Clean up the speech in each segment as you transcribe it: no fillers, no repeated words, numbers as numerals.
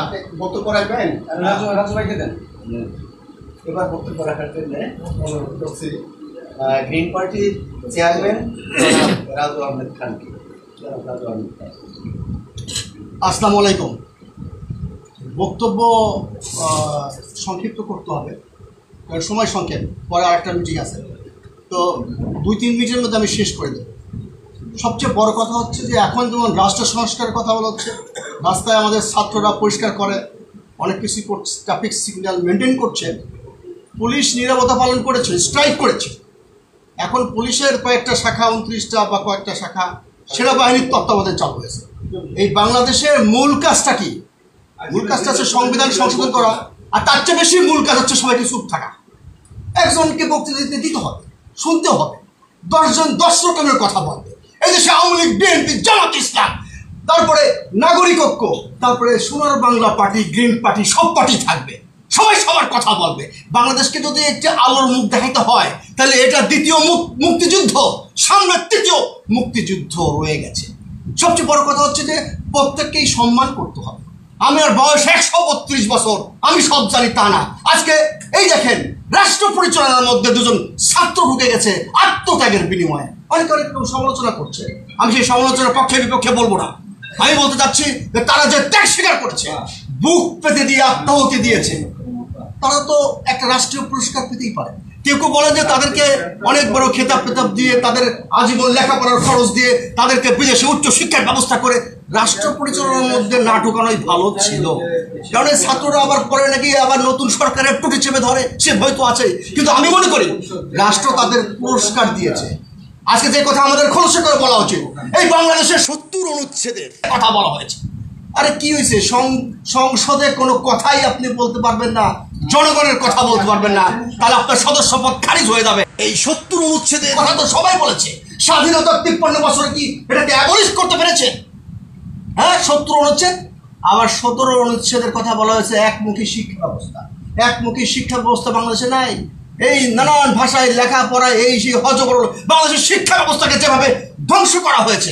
আপনি বক্তব্য রাখবেন? রাজু ভাইকে দেন। এবার বক্তব্য রাখার জন্য অনুরোধ করছি গ্রিন পার্টির চেয়ারম্যান রাজু আহমেদ খানকে। আসসালামু আলাইকুম। বক্তব্য সংক্ষিপ্ত করতে হবে, কারণ সময় সংক্ষেপ, পরে আরেকটা মিটিং আছে, তো 2-3 মিনিটের মধ্যে আমি শেষ করে দেব। সবচেয়ে বড় কথা হচ্ছে যে এখন যেমন রাষ্ট্র সংস্কারের কথা বলা হচ্ছে, রাস্তায় আমাদের ছাত্ররা পরিষ্কার করে, অনেক কিছু করছে, ট্রাফিক সিগন্যাল মেনটেন করছে, পুলিশ নীরবতা পালন করেছে, স্ট্রাইক করেছে। এখন পুলিশের কয়েকটা শাখা, 29টা বা কয়েকটা শাখা সেনাবাহিনীর তত্ত্বাবধানে চালু হয়েছে। এই বাংলাদেশের মূল কাজটা কি? মূল কাজটা হচ্ছে সংবিধান সংশোধন করা, আর তার চেয়ে বেশি মূল কাজ হচ্ছে সবাইকে চুপ থাকা। একজনকে বক্তৃতা দিতে হবে, শুনতে হবে, 10 রকমের কথা বলবে। এই দেশে আওয়ামী লীগ, বিএনপি, জামাত ইসলাম, তারপরে নাগরিক ঐক্য, তারপরে সোনার বাংলা পার্টি, গ্রিন পার্টি, সব পার্টি থাকবে, সবাই সবার কথা বলবে। বাংলাদেশকে যদি একটা আলোর মুখ দেখাতে হয়, তাহলে এটা দ্বিতীয় মুক্তিযুদ্ধ, সামনে তৃতীয় মুক্তিযুদ্ধ রয়ে গেছে। সবচেয়ে বড় কথা হচ্ছে যে প্রত্যেককেই সম্মান করতে হবে। আমার বয়স 132 বছর, আমি সব জানি তা না। আজকে এই দেখেন, রাষ্ট্র পরিচালনার মধ্যে দুজন ছাত্র ঢুকে গেছে আত্মত্যাগের বিনিময়ে। অনেক সমালোচনা করছে, আমি সেই সমালোচনার পক্ষে বিপক্ষে বলবো না। আমি বলতে চাচ্ছি যে তারা যে ত্যাগ স্বীকার করেছে, বুক পেতে দিয়ে আত্মাহুতি দিয়েছে, তারা তো একটা রাষ্ট্রীয় পুরস্কার পেতেই পারে। কেউ কেউ বলে যে তাদেরকে অনেক বড় খেতাব পেতাব দিয়ে, তাদের আজীবন লেখাপড়ার খরচ দিয়ে তাদেরকে বিদেশে উচ্চ শিক্ষার ব্যবস্থা করে রাষ্ট্র পরিচালনার মধ্যে না ঢোকানোই ভালো ছিল। কারণ এই ছাত্ররা আবার পরে নাকি আবার নতুন সরকারের টুটি চেপে ধরে, সে ভয় তো আছে। কিন্তু আমি মনে করি রাষ্ট্র তাদের পুরস্কার দিয়েছে। আজকে যে কথা আমাদের খোলসা করে বলা উচিত, এই বাংলাদেশের 70 অনুচ্ছেদের কথা বলা হয়েছে। আরে কি হয়েছে? সংসদে কোনো কথাই আপনি বলতে পারবেন না, জনগণের কথা বলতে পারবেন না, তাহলে আপনার সদস্যপদ খারিজ হয়ে যাবে। এই 70 অনুচ্ছেদের কথা তো সবাই বলেছে। স্বাধীনতার 53 বছরে কি এটাকে অ্যাবলিশ করতে পেরেছে? হ্যাঁ, 70 অনুচ্ছেদ। আবার 17 অনুচ্ছেদের কথা বলা হয়েছে একমুখী শিক্ষা ব্যবস্থা। একমুখী শিক্ষা ব্যবস্থা বাংলাদেশে নাই। এই নানান ভাষায় লেখাপড়া, এই সেই হজবরল বাংলাদেশের শিক্ষা ব্যবস্থাকে যেভাবে ধ্বংস করা হয়েছে,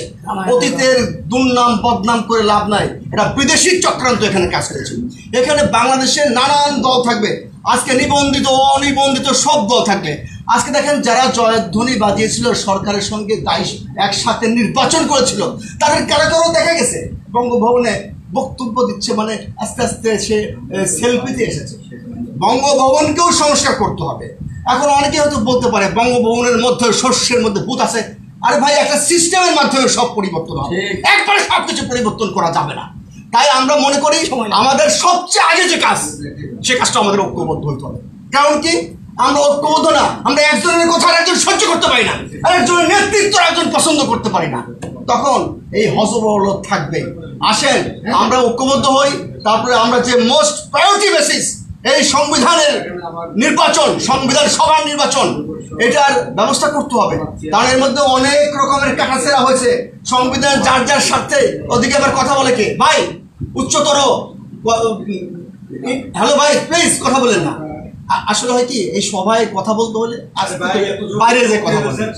অতীতের দুর্নাম বদনাম করে লাভ নাই। এটা বিদেশি চক্রান্ত এখানে কাজ করেছে। এখানে বাংলাদেশের নানান দল থাকবে, আজকে নিবন্ধিত অনিবন্ধিত সব দল থাকবে। আজকে দেখেন, যারা জয়ধ্বনি বাজিয়েছিল সরকারের সঙ্গে একসাথে নির্বাচন করেছিল, তাদের কারো কারো দেখা গেছে বঙ্গভবনে বক্তব্য দিচ্ছে, মানে আস্তে আস্তে সে সেলফিতে এসেছে। বঙ্গভবনকেও সংস্কার করতে হবে। এখন অনেকে হয়তো বলতে পারে বঙ্গভবনের মধ্যে শস্যের মধ্যে ভূত আছে। আরে ভাই, একটা সিস্টেমের মাধ্যমে সব পরিবর্তন হবে, একবারে সবকিছু পরিবর্তন করা যাবে না। তাই আমরা মনে করি আমাদের সবচেয়ে আগে যে কাজ, সে কাজটা আমাদের ঐক্যবদ্ধ হতে হবে। কারণ কি, আমরা ঐক্যবদ্ধ না, আমরা একজনের কথা একজন সহ্য করতে পারি না, আর একজনের নেতৃত্ব একজন পছন্দ করতে পারি না, তখন এই হজবরল থাকবে। আসেন আমরা ঐক্যবদ্ধ হই, তারপরে আমরা যে মোস্ট প্রায়োরিটি বেসিস এই সংবিধানের নির্বাচন, সংবিধান সভার নির্বাচন, এটার ব্যবস্থা করতে হবে। কারণ এর মধ্যে অনেক রকমের কাটাছেড়া হয়েছে। সংবিধান যার যার স্বার্থে, ওদিকে আবার কথা বলে কে? ভাই উচ্চতর, হ্যালো ভাই প্লিজ কথা বলেন না। আসলে হয় কি, এই সবাই কথা বলতে হলে বাইরে যে কথা বলেন,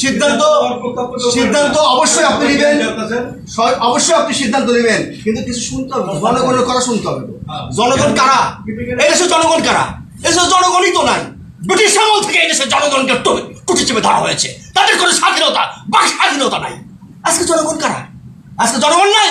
সিদ্ধান্ত অবশ্যই আপনি নেবেন, অবশ্যই আপনি সিদ্ধান্ত নেবেন, কিন্তু কিছু শুনতে হবে, জনগণের কথা শুনতে হবে। জনগণ কারা? এই দেশের জনগণ কারা? এই দেশের জনগণই তো নাই। ব্রিটিশ আমল থেকে এই দেশের জনগণকে টুটি চেপে ধরা হয়েছে, তাদের কোনো স্বাধীনতা বা স্বাধীনতা নাই। আজকে জনগণ কারা? আজকে জনগণ নাই,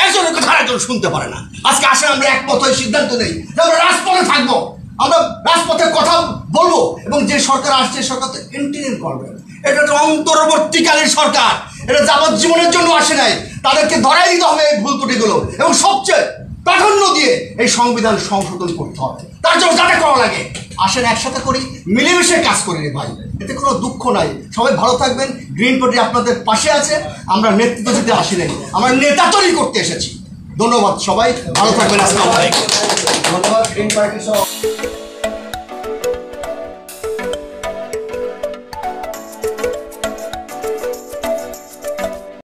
একজনের কথা একজন শুনতে পারে না। আজকে আসে আমরা একমত হয়ে সিদ্ধান্ত নেই, আমরা রাজপথে থাকবো, আমরা রাজপথে কথা বলবো, এবং যে সরকার আসছে সরকার তো এন্টিনেন করবে। এটা তো অন্তর্বর্তীকালীন সরকার, এটা যাবজ্জীবনের জন্য আসে নাই। তাদেরকে ধরাই দিতে হবে এই ভুল ত্রুটিগুলো, এবং সবচেয়ে প্রাধান্য দিয়ে এই সংবিধান সংশোধন করতে হবে। তার জন্য যাতে করা লাগে, আসেন একসাথে করি, মিলেমিশে কাজ করি রে ভাই, এতে কোনো দুঃখ নাই। সবাই ভালো থাকবেন। গ্রিন পার্টি আপনাদের পাশে আছে। আমরা নেতৃত্ব দিতে আসি নাই, আমরা নেতা তৈরি করতে এসেছি। ধন্যবাদ, সবাই ভালো থাকবেন। আসসালামু আলাইকুম। ধন্যবাদ গ্রিন পার্টি সহ